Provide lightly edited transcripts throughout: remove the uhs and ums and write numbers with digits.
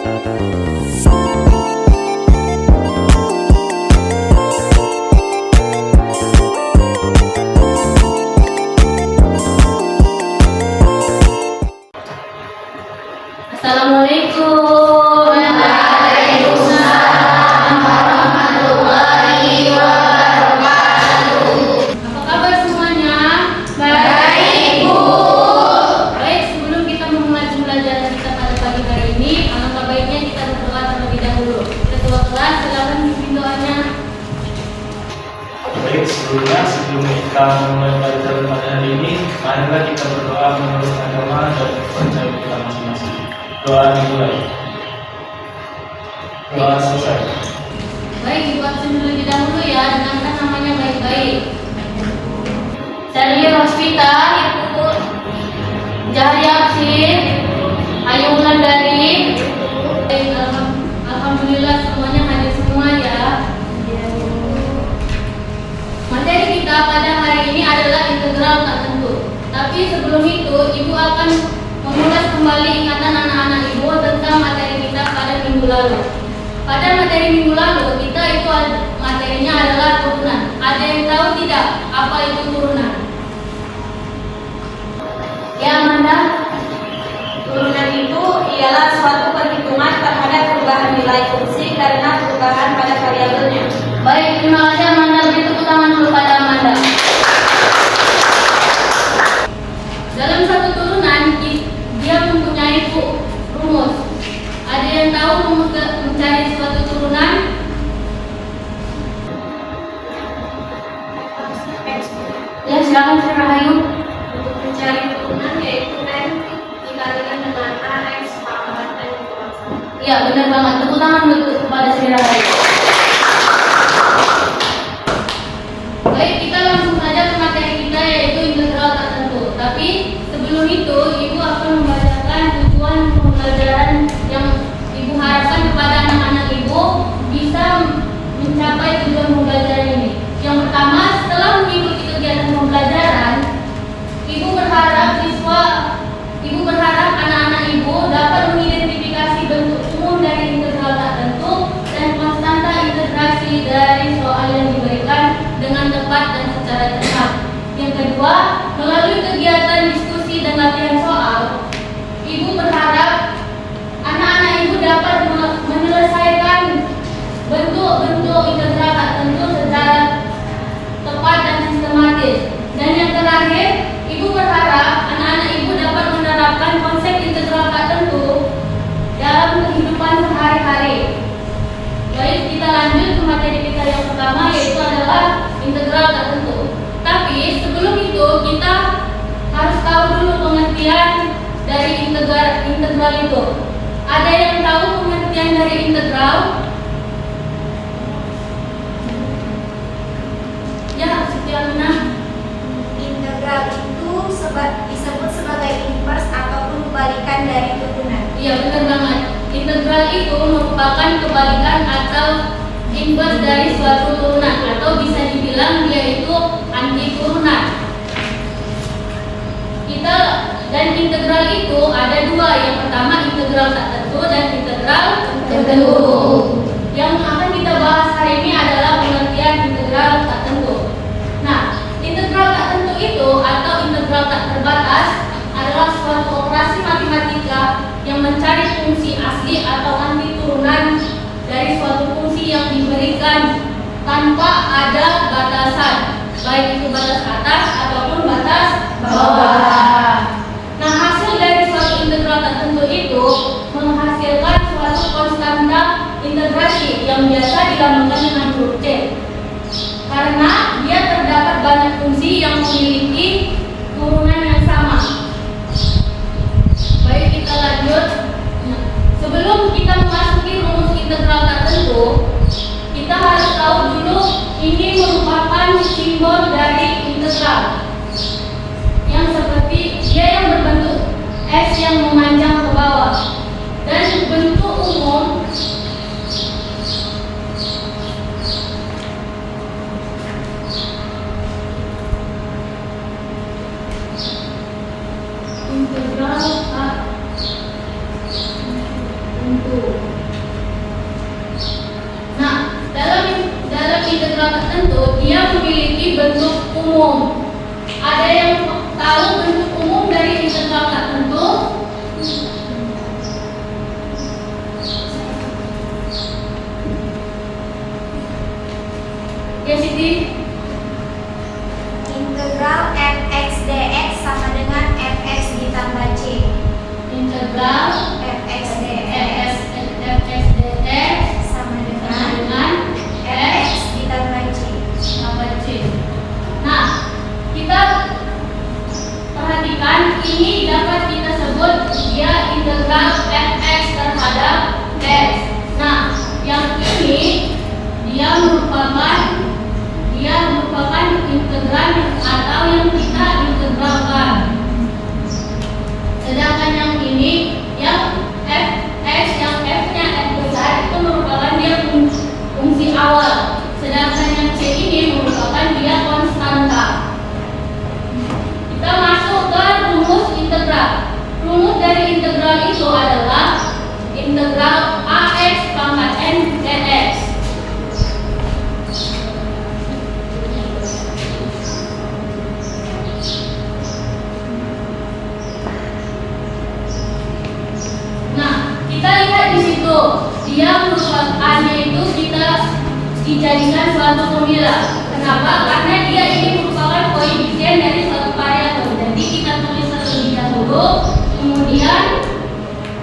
Assalamualaikum. Waalaikumsalam warahmatullahi wabarakatuh. Apa kabar semuanya? Baik, Bu. Baik, sebelum kita memulai pembelajaran kita pada pagi hari ini, alangkah baiknya kita berdoa terlebih dahulu. Ketua kelas, silakan pimpin doanya. Baik, sebelum kita memulai pelajaran pada hari ini, marilah kita berdoa menurut agama dan kepercayaan kita masing-masing. Doa dimulai. Doa selesai. Baik, Ibu absen terlebih dahulu ya, dengarkan namanya baik-baik. Saya Rospita, Ibu Jahya Absin, Ayu Wulandari. Baik, alhamdulillah semuanya hadir semua ya. Materi kita pada hari ini adalah integral tak tentu. Tapi sebelum itu, Ibu akan mengulas kembali ingatan anak-anak Ibu tentang materi kita pada minggu lalu. Pada materi minggu lalu, kita itu materinya adalah turunan. Ada yang tahu tidak apa itu turunan? Ya, Amanda? Turunan itu ialah suatu perhitungan terhadap perubahan nilai fungsi karena perubahan pada variabelnya. Baik, terima kasih Amanda. Beri tepuk tangan dulu pada Amanda. Dalam satu turunan, dia mempunyai rumus. Ada yang tahu rumus mencari suatu turunan? Ya, silakan Sri Rahayu. Untuk mencari turunan yaitu n dikalikan dengan ax pangkat n kurang 1. Iya, benar banget. Tepuk tangan dulu kepada Sri Rahayu. Baik, kita langsung saja ke materi kita yaitu integral tak tentu. Tapi sebelum itu, Ibu akan membacakan tujuan pembelajaran yang Ibu harapkan kepada anak-anak Ibu bisa mencapai tujuan pembelajaran ini. Yang pertama, setelah mengikuti kegiatan pembelajaran, Ibu berharap anak-anak Ibu dapat mengidentifikasi bentuk umum dari integral tak tentu dan konstanta integrasi dari soal yang diberikan dengan tepat dan secara cermat. Yang kedua, melalui kegiatan diskusi dan latihan soal, Ibu berharap anak-anak Ibu dapat menyelesaikan bentuk-bentuk integral tak tentu secara tepat dan sistematis. Dan yang terakhir, Ibu berharap anak-anak Ibu dapat menerapkan konsep integral tak tentu dalam kehidupan sehari-hari. Baik, kita lanjut ke materi kita yang pertama yaitu adalah integral tak tentu. Tapi sebelum itu kita harus tahu dulu pengertian dari integral itu. Ada yang tahu pengertian dari integral? Ya, Setiamina. Integral itu disebut sebagai invers ataupun kebalikan dari turunan. Iya, benar banget. Integral itu merupakan kebalikan atau invers dari suatu turunan, atau bisa dibilang dia itu anti turunan. Dan integral itu ada dua. Yang pertama integral tak tentu dan integral tentu. Yang akan kita bahas hari ini adalah pengertian integral tak tentu. Nah, integral tak tentu itu atau integral tak terbatas adalah suatu operasi matematika yang mencari fungsi asli atau anti turunan dari suatu fungsi yang diberikan tanpa ada batasan, baik itu batas atas ataupun batas bawah. Nah, hasil dari suatu integral tak tentu itu menghasilkan suatu konstanta integrasi yang biasa dilambangkan dengan huruf C. Karena dia terdapat banyak fungsi yang memiliki turunan yang sama. Baik, kita lanjut. Sebelum kita memasuki rumus integral tak tentu, kita harus tahu dulu ini merupakan simbol dari integral yang seperti dia yang berbentuk S yang memanjang ke bawah, dan bentuk umum integral tak tentu. bentuk umum. Ada yang tahu bentuk umum dari integral tak tentu? Ya Siti. Integral fx dx sama dengan fx ditambah c. Integral Fx dx fx dx sama dengan fx fx ditambah c. tambah c. Nah, kita perhatikan ini dapat kita sebut dia integral fx terhadap x. Nah, yang ini dia merupakan integral atau yang kita integralkan. Sedangkan yang ini yang fx yang f-nya f besar itu merupakan dia fungsi awal. Sedangkan yang c ini merupakan dia konstanta. Kita masuk ke rumus integral. Rumus dari integral itu adalah integral ax pangkat n dx. Nah, kita lihat di situ, dia merupakannya itu kita dijadikan suatu formula. Kenapa? Karena dia ini merupakan koefisien dari suatu variabel. Jadi kita tulis terlebih dahulu, kemudian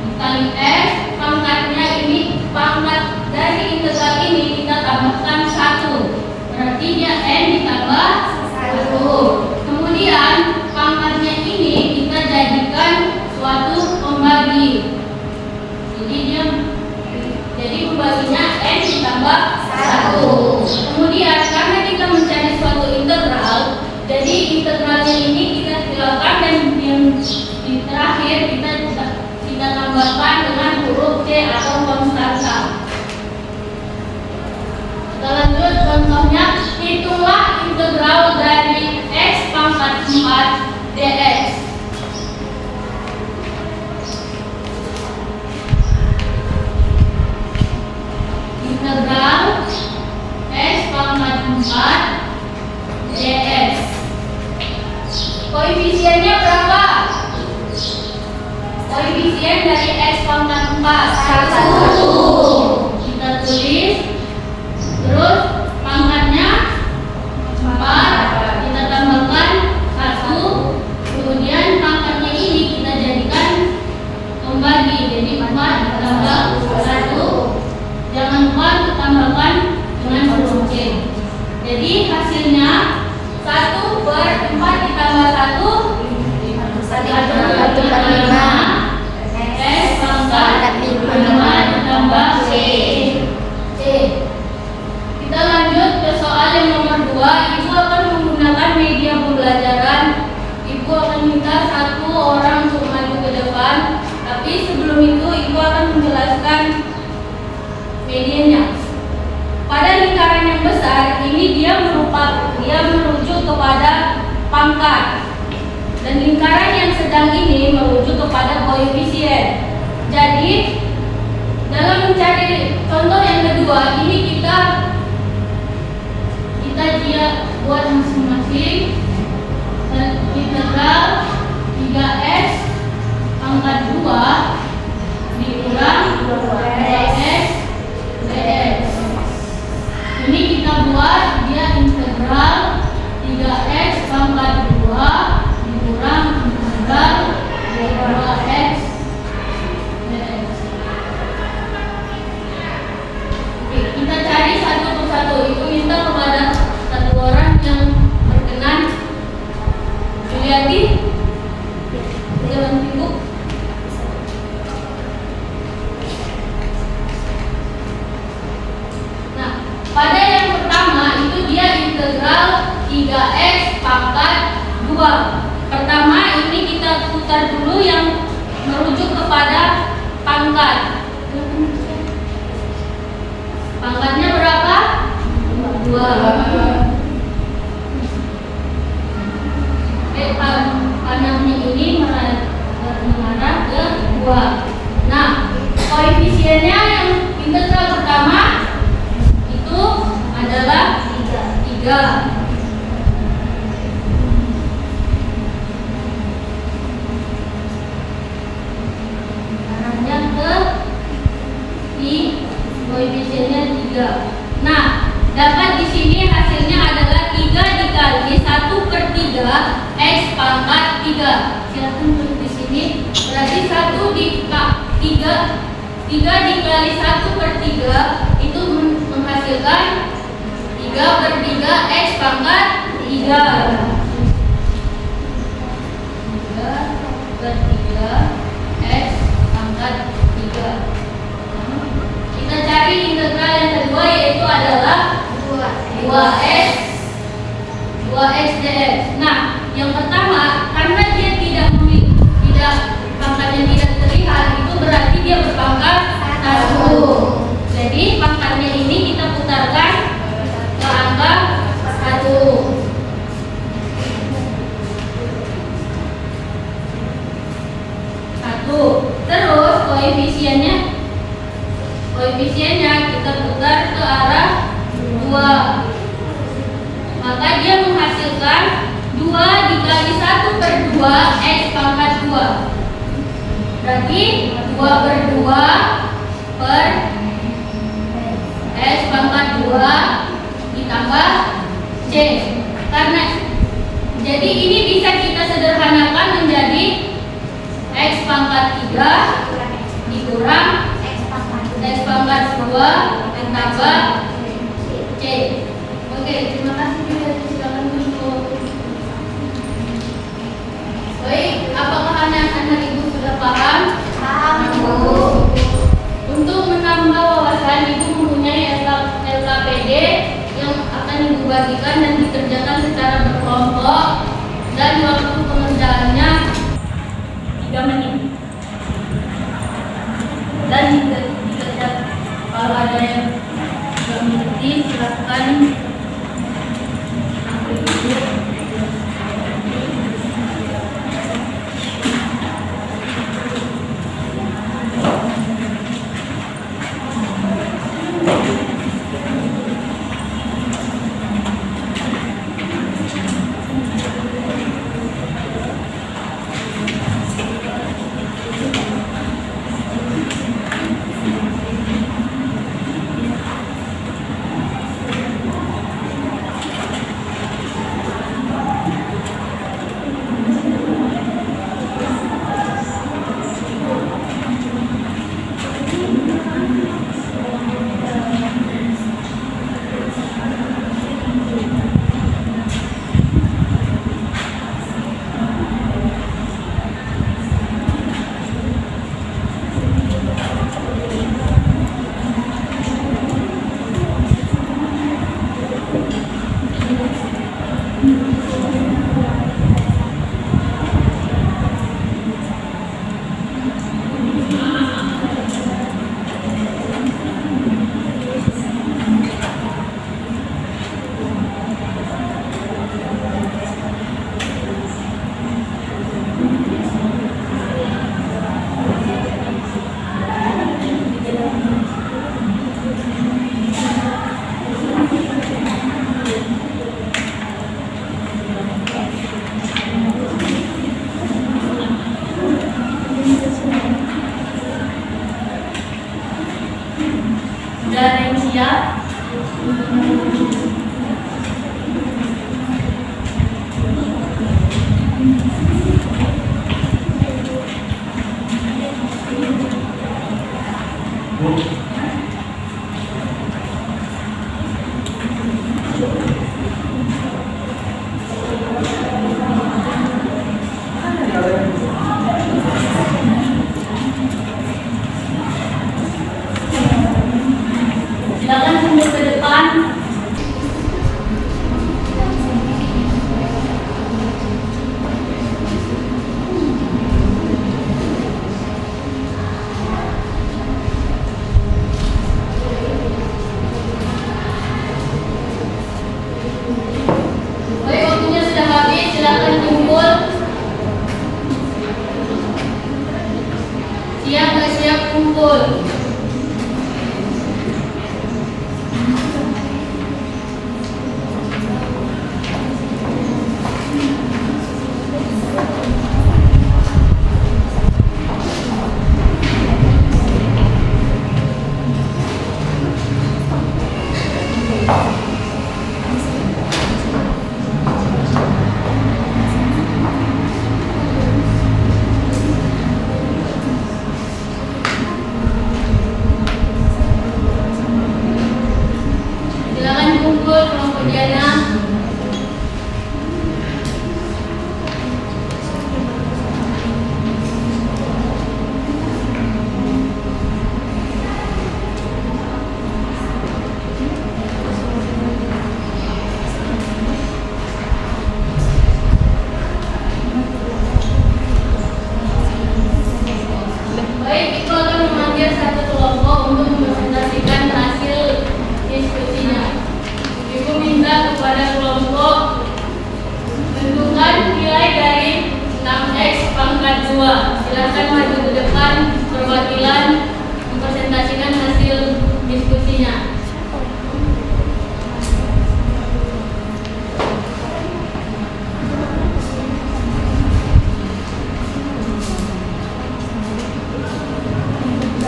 dikali x, pangkatnya ini, pangkat dari integral ini kita tambahkan 1. Berarti dia n ditambah 1. Kemudian pangkatnya ini kita jadikan suatu pembagi. Jadi pembaginya n ditambah 1. Kemudian karena kita mencari suatu integral, jadi integralnya ini kita tinggalkan dan yang di terakhir kita tambahkan dengan huruf c atau konstanta. Kita lanjut contohnya, hitunglah integral dari x pangkat 4 dx. Integral x pangkat 4 dx. Koefisiennya berapa? Koefisien dari x pangkat 4 1. Kita tulis. Terus pangkatnya 4. Kita tambahkan 1. Kemudian pangkatnya ini kita jadikan pembagi. Jadi 4 ditambah 1. Jangan lupa ditambahkan dengan huruf c. Jadi hasilnya 1/4 ditambah 1 x pangkat 5 ditambah c. Kita lanjut ke soal yang nomor 2. Ibu akan menggunakan media pembelajaran. Ibu akan minta satu orang untuk maju ke depan. Tapi sebelum itu ibu akan menjelaskan medianya. Pada lingkaran yang besar ini dia merujuk kepada pangkat, dan lingkaran yang sedang ini merujuk kepada koefisien. Jadi dalam mencari contoh yang kedua ini kita dia buat masing-masing. Integral 3x pangkat 2 dikurang 2x dx. Ini kita buat dia integral 3x pangkat 2 dikurang integral 2x dx. Oke, kita cari satu persatu. Itu minta kepada satu orang yang berkenan. Juliati, jangan sibuk. Pada yang pertama itu dia integral 3x pangkat 2. Pertama ini kita putar dulu yang merujuk kepada pangkat. Pangkatnya berapa? 2. Panahnya ini mengarah ke 2. Nah, koefisiennya yang integral pertama adalah 3. koefisiennya 3. Nah, dapat di sini hasilnya adalah 3 dikali 1/3 X pangkat 3. Silakan tulis di sini. Berarti 3 dikali 1/3 itu menghasilkan 3/3 X pangkat 3. 3/3 X pangkat 3. Kita cari integral yang kedua, yaitu adalah 2x dx. Nah, yang pertama, karena dia pangkatnya tidak terlihat, itu berarti dia berpangkat 1. Jadi pangkatnya ini kita putarkan ke angka 1. Terus koefisiennya kita putar ke arah 2. Maka dia menghasilkan 2 dikali 1/2 X pangkat 2. Berarti 2/2 per X pangkat 2 ditambah C. Karena jadi ini bisa kita sederhanakan menjadi X pangkat 3 dikurang X pangkat 2 ditambah C. Oke, terima kasih. Silakan untuk. Baik, apakah anak-anak ibu sudah paham? Paham, Bu. Untuk menambah wawasan, ibu mempunyai LKPD yang akan ibu bagikan dan dikerjakan secara berkelompok, dan waktu pengerjaannya 3 menit. Dan kalau ada yang tidak mengerti, silakan. Silakan tunggu ke depan. tingkat 2. Silakan maju ke depan perwakilan mempresentasikan hasil diskusinya.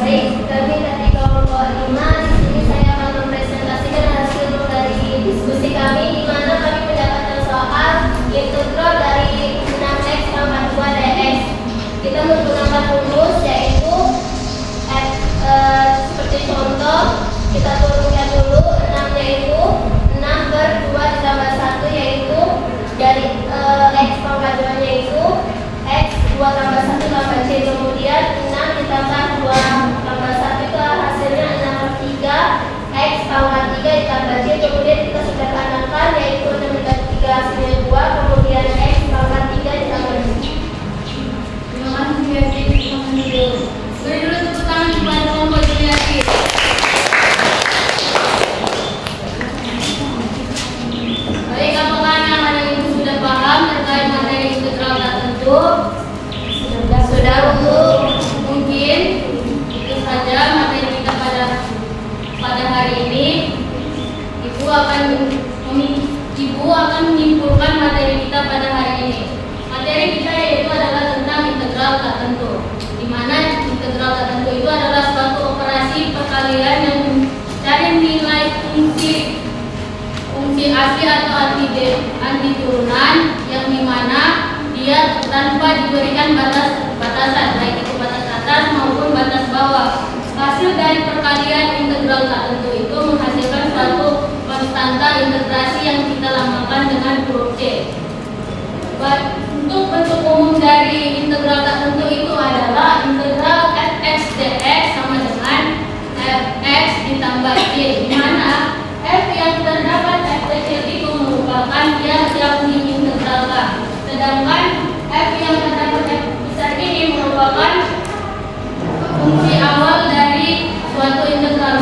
Baik, kami dari kelompok 5 di sini saya akan mempresentasikan hasil dari diskusi kami di mana kami mendapatkan soal integral dari 6x pangkat 2 dx. Kita menggunakan rumus yaitu seperti contoh kita turunkan dulu 6-nya itu 6 per 2 ditambah 1 yaitu dari x pangkat 2 nya itu x 2 tambah 1 tambah c, kemudian 6 ditambah 2 tambah 1 itu hasilnya 6 per 3 x pangkat 3 ditambah c, kemudian kita sederhanakan yaitu 6 ditambah 3 hasilnya 2, kemudian x pangkat 3 ditambah c. Terima kasih Juliati. Beri dulu tepuk tangan kepada kelompok Juliati. Baik, apakah anak-anak ibu sudah paham terkait materi integral tak tentu? Sudah Bu. Mungkin itu saja materi kita pada hari ini. Ibu akan menyimpulkan materi kita pada hari ini. Materi kita yaitu adalah tentang integral tak tentu, di mana integral tak tentu itu adalah suatu operasi perkalian yang mencari nilai fungsi asli atau anti turunan yang dimana dia tanpa diberikan batasan, baik itu batas atas maupun batas bawah. Hasil dari perkalian integral tak tentu itu menghasilkan suatu konstanta integrasi yang kita lambangkan dengan huruf C. Untuk bentuk umum dari integral tak tentu itu adalah integral fx dx sama dengan fx ditambah c, di mana f yang terdapat f kecil itu merupakan yang diintegralkan, sedangkan f yang terdapat f besar ini merupakan fungsi awal dari suatu integral,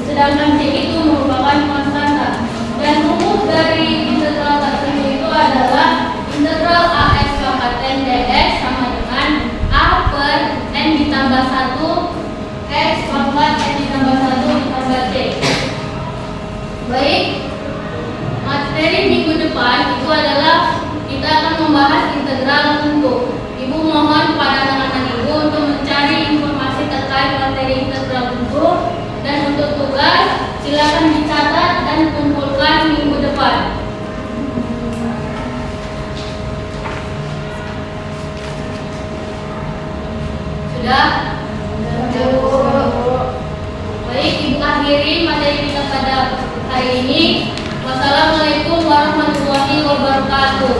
sedangkan c itu merupakan konstanta. Dan rumus dari integral tak tentu itu adalah integral ax pangkat n dx sama dengan a per n ditambah 1 x pangkat n ditambah 1 ditambah c. Baik, materi minggu depan itu adalah kita akan membahas integral tentu. Ibu mohon kepada anak-anak ibu untuk mencari informasi terkait materi integral tentu, dan untuk tugas silakan dicatat dan kumpulkan minggu depan. Sudah? Baik, ibu akhiri materi kita pada hari ini. Wassalamualaikum warahmatullahi wabarakatuh.